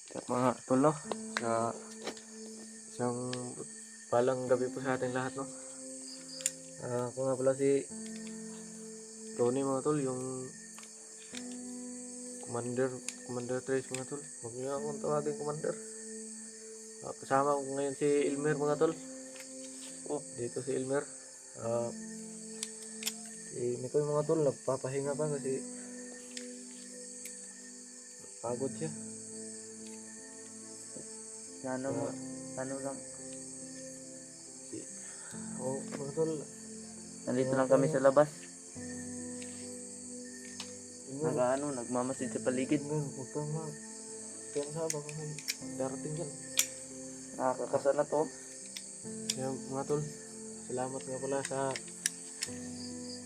Mga tol, no? Sa isang palang gabi po sa ating lahat, no? Ako nga pala si Tony, mga tol, yung Commander Trace, mga tol. Huwag niyo akong tawagin Commander. Kasama ko ngayon si Elmer, mga tol. Dito si Elmer. Si Mikoy, mga tol, nagpapahinga pa kasi pagod siya. Ano lang, Mga tol, nandito lang kami sa labas. Elmer, Nagmamasid sa paligid. huwag kang sabang kasi darating yan. Nakakasal na to. Kaya mga tol, salamat nga pala sa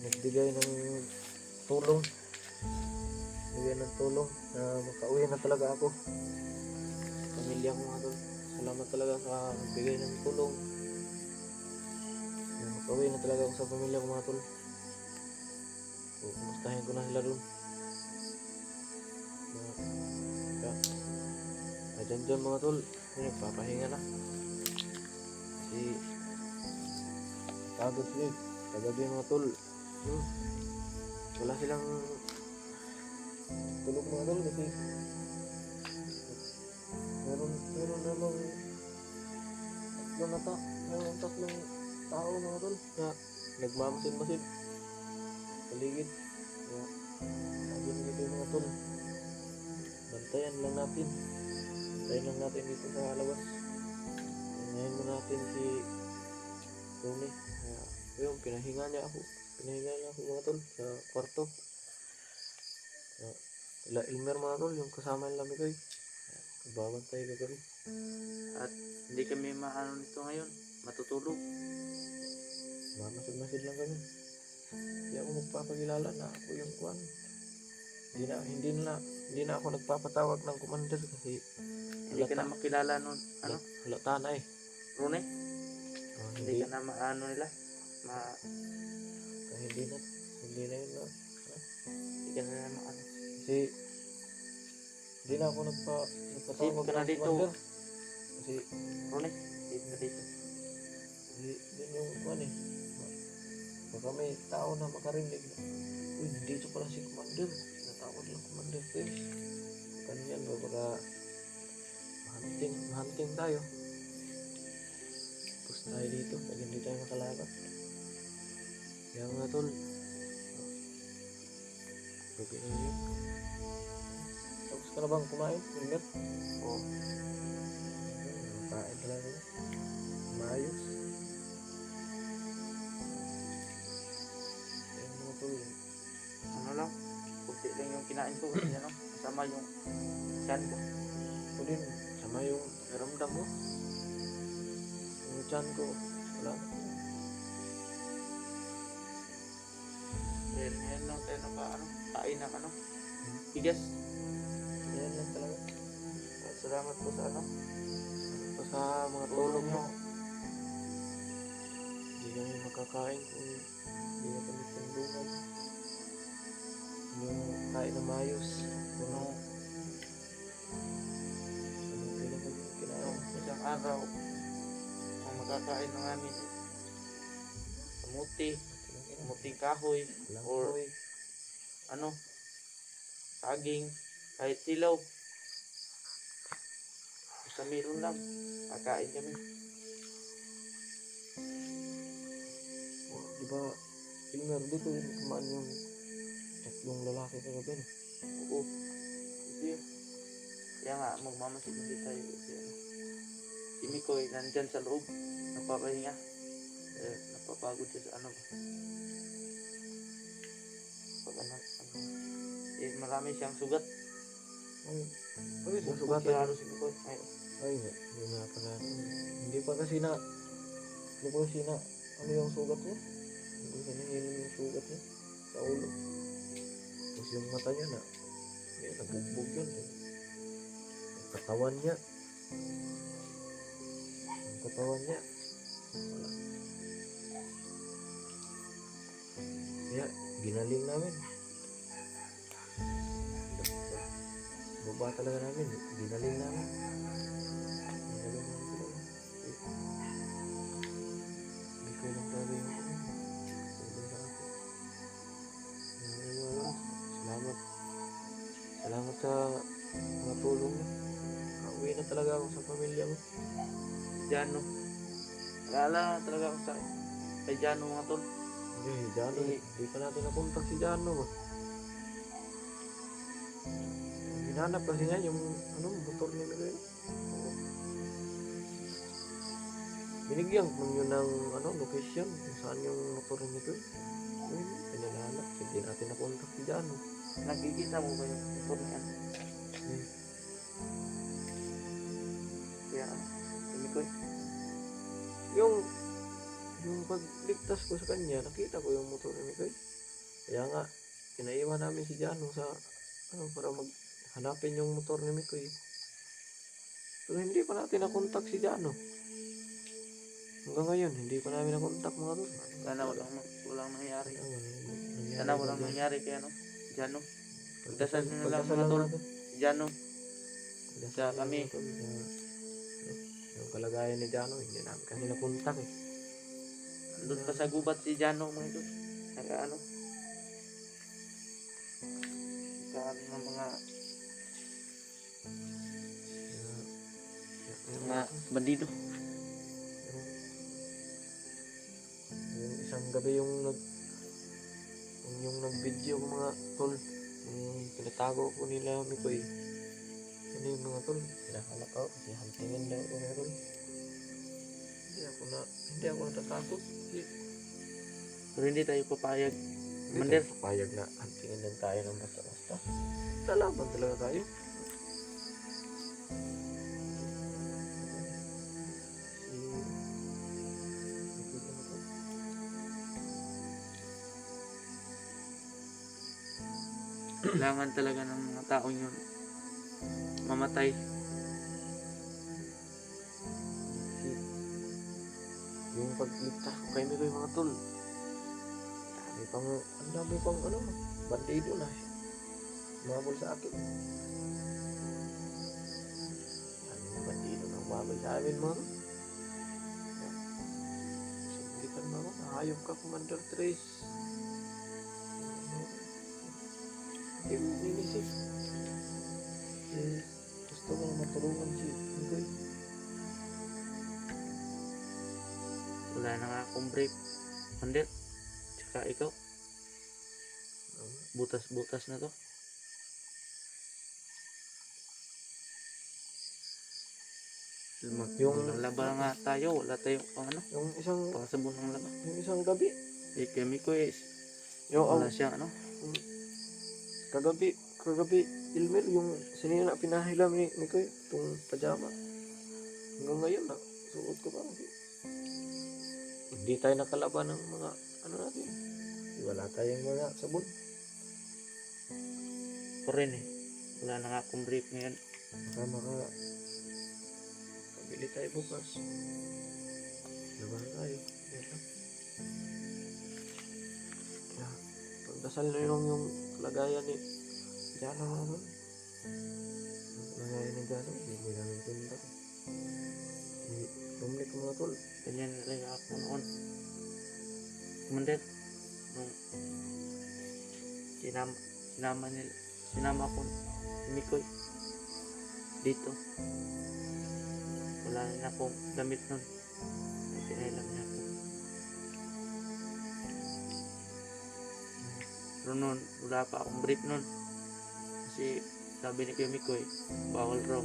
nagbigay ng tulong. Na makauwi na talaga ako. Pamilya ko, mga tol. Salamat talaga sa nagbigay ng tulong. Na makauwi na talaga ako sa pamilya ko, mga tol. So, kumustahin ko na sila dun. Dyan mga tol, nagpapahinga na. Kasi pagod sila. Kagabi, mga tol, wala silang tulog, mga tol, kasi meron namang tatlong tao, mga tol, na nagmamasid-masid paligid. Kaya sabi nito, mga tol, bantayan lang natin dito sa labas. Ngayon mo natin si Tony. Yung pinahinga niya ako, mga tol, sa kwarto. Ila Elmer, mga tol, yung kasama nila Mikoy, nagbabantay kagabi. At hindi kami maano nito ngayon, matutulog. Mamasid-masid lang kami. Hindi ako magpapakilala na ako yung kwan. Hindi na ako nagpapatawag ng commander kasi Hindi ka na makilala nun. halata na eh. Rune? Hindi Hindi ka na maano nila. hindi na yun na. Hindi ka na maano. Kasi hindi na ako nagpatawag Save ka na ng dito. commander. Kasi Rune, save ka dito. yun yung kwan eh. Baka may tao na makarinig na, uy, dito pala si commander. Natawag lang commander Trace. Kanyan ba, baka hunting tayo. Tapos tayo dito pag hindi tayo makalaban. Kaya mga tol, gabi na yun. Tapos ka na bang kumain, Elmer? Oo. Kain talaga yun. Maayos. Kaya mga tol, Ano lang, kunti lang yung kinain ko. Kasi kasama yung chan ko. ako din, sama yung naramdam mo. Yung tiyan ko, wala na. Ngayon lang tayo kain ng bigas. Yan lang talaga. At salamat po sa Sa mga tulong nyo. Hindi kami makakain kung hindi na kami tundungan. Yung kain na maayos. Samantin na kami kinain. Isang araw, ang makakain ng amin kamuting kahoy, or Langkoy. saging, kahit silaw. Basta meron lang, kakain kami. Diba, Elmer, dito yung kumaan yung tatlong lalaki kagabi. Oo. Kasi kaya nga, magmamasid-masid tayo kasi si Mikoy nandyan sa loob, napapahinga. Napapagod siya sa pag marami siyang sugat. Ay, Sugat nasugatan. si Mikoy. Ay, hindi na pala. Hindi pa kasi hindi ko kasi ano yung sugat niya? Hindi ko sinihilin yung sugat niya sa ulo. Tapos yung mata niya nabugbog yun. Yung katawan niya, wala. Kaya, ginaling namin. baba talaga namin. Ginaling namin. Ginaling namin talaga. Hindi ko lang talaga yung tulong sa akin. Salamat. Salamat sa mga tulong niyo. Uwi na talaga ako sa pamilya mo. Jano. Nag-aalala na talaga ako sa kay Jano mga tol. Hindi, Jano. Hindi pa natin nakontak si Jano ba? Hinanap kasi niya yung motor niya na rin. Binigyan ko yun ng location kung saan yung motor niya ito. Pinananap. Hindi natin nakontak si Jano. Nakikita mo ba yung motor niya? Kaya Mikoy. Yung pagligtas ko sa kanya, nakita ko yung motor ni Mikoy. Kaya nga, pinaiwan namin si Jano sa para maghanapin yung motor ni Mikoy. Pero hindi pa natin nakontak si Jano. Hanggang ngayon, hindi pa namin nakontak mga tol. Sana walang nangyari. Nangyari Sana walang ba dyan? nangyari kay Jano. Pagdasal nyo na lang mga lang tol. natin. Jano. Pagdasal Sa lang kami. mga tol, yung kalagayan ni Jano, hindi namin kasi nakontak eh. Doon pa sa gubat si Jano mga tol. Nag-ano ng mga bandido. Yung isang gabi yung nag-video ko mga tol, yung pinatago ko nila Mikoy. Ano yung mga tol, pinakalak ako kasi hantingin daw ako meron. Hindi ako natatakot. Pero hindi tayo papayag. Hindi Mander. tayo papayag na hantingin lang tayo ng basta-basta. Lalaban talaga tayo. Kailangan talaga ng mga taong yun mamatay. Yung pagligtas ko kay Mikoy mga tol, ang dami pang bandido na umabol sa akin. Ang bandido na umabol sa amin mga tol. Sindikan mo ako, nahayop ka Commander Trace. Hindi mo ninisip. Gusto ko na matulungan si Mikoy. Wala na nga akong brief. Mander. Tsaka ikaw. Butas-butas na to. Yung laban nga tayo, wala tayong Yung pasabon ng laban. yung isang gabi. Kami ko Yung wala siya kagabi Ilmer, yung sinina pinahilam ni Mikoy, itong pajama. Hanggang ngayon na, suot ko pa kasi. Hindi tayo nakalaban ng mga natin. Wala tayong mga sabon. ko rin wala na nga akong brief ngayon. Baka pabili tayo bukas. Laban tayo. Yan lang. Kaya, pagdasal na yung kalagayan ni Jano naman. Yung kalagayan ni Jano, hindi namin tinta. Tumlik ko mga tol. Ganyan talaga ako noon. Commander, nung sinama ko si Mikoy dito. Wala na akong damit nun. Pinailam niya ako. Pero nun, wala pa akong brief nun. Kasi sabi ni Kuya Mikoy, bawal raw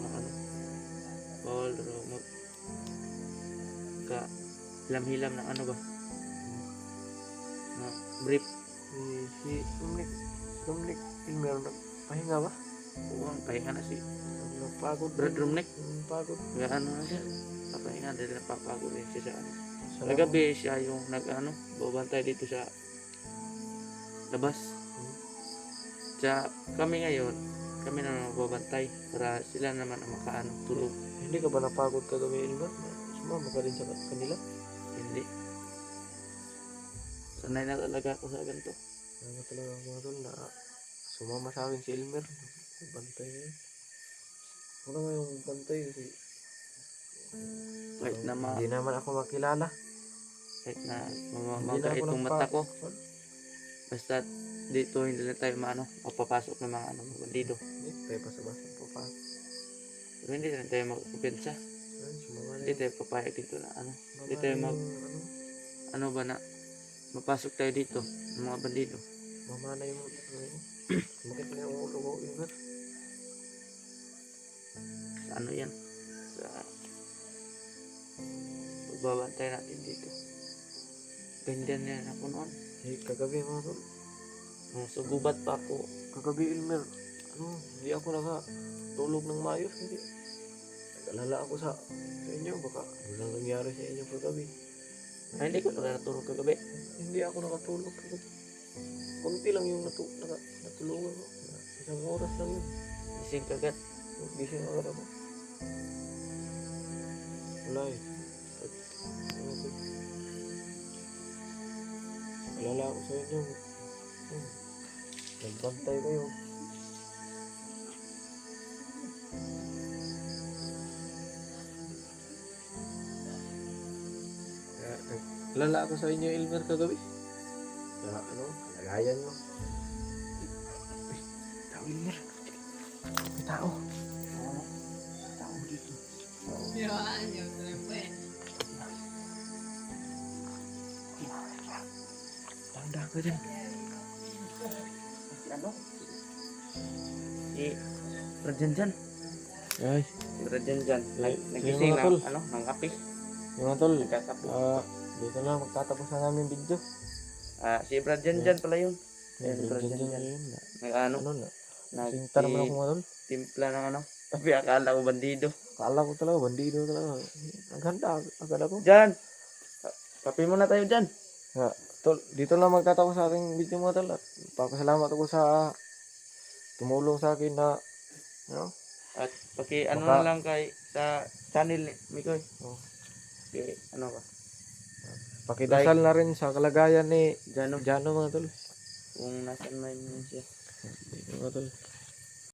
hilam-hilam ng na brief. Si Dominic Ilmer nagpahinga ba? Oo, pahinga na si Napagod. Brad Dominic. Pagod. Na siya. Papahinga dahil napapagod rin siya sa Salamat. Kagabi siya yung babantay dito sa labas. Sa kami ngayon, kami na babantay para sila naman ang tulog. Hindi ka ba napagod kagabi Ilmer? Sumama ka rin sa kanila? Hindi. Sanay na talaga ako sa ganito. Ano talaga mga tol na sumama sa akin si Ilmer. Bantay na yun. Ako na nga yung bantay kasi Kahit na hindi naman ako makilala. kahit na Hindi na mamaga ako itong nagpa... mata ko. Basta dito hindi na tayo mapapasok ng mga mga bandido. Hindi, tayo pa sa basa po pa. Pero hindi na tayo magkumpensya. Ayun, sumama na Hindi tayo papayag dito na Hindi tayo yung, ano ba na mapasok tayo dito ng mga bandido. mamana yung, sumakit na yung ulo ko, Ilmer. Sa ano yan? Sa pagbabantay natin dito. Ganyan yan ako noon. Eh, kagabi mga tol. So gubat pa ako. Kagabi, Ilmer. Hindi ako nakatulog ng maayos. Hindi. Nag-alala ako sa inyo. Baka walang nangyari sa inyo kagabi. Ay, hindi ko natulog kagabi. Hindi ako nakatulog kagabi. Kunti lang yung natulungan ko. Isang oras lang yun. Gising kagat. Gising agad ako. Wala eh. Alala ako sa inyo. Nagbantay kayo. Alala ako sa inyo, Ilmer, kagabi. Sa kalagayan mo. Uy, tao, Ilmer. May tao. Tao dito. Tanda ka dyan. Si ano? Si Rajanjan. Ay, Si Rajanjan. Nagising mga na, tol. ng kape. mga tol. Nagkakape. Dito na magtatapos na namin video. Si Rajanjan pala yun. Ayan, Ayan, dyan Rajanjan. yun. Nag-ano? Ano na? Sinta naman ako mga tol. Timpla ng Tapi akala ko bandido. Kala ko talaga, bandido talaga. Naghanda agad ako. Jan! Kape muna tayo dyan. Tol, dito na magtatapos sa ating video mga tol. At papasalamat ako sa tumulong sa akin na At ano Baka- na lang kay sa channel ni Mikoy. Oh. Ano ba? pakidasal na rin sa kalagayan ni Jano. Jano mga tol. Kung nasan man yun siya. Dito mga tol.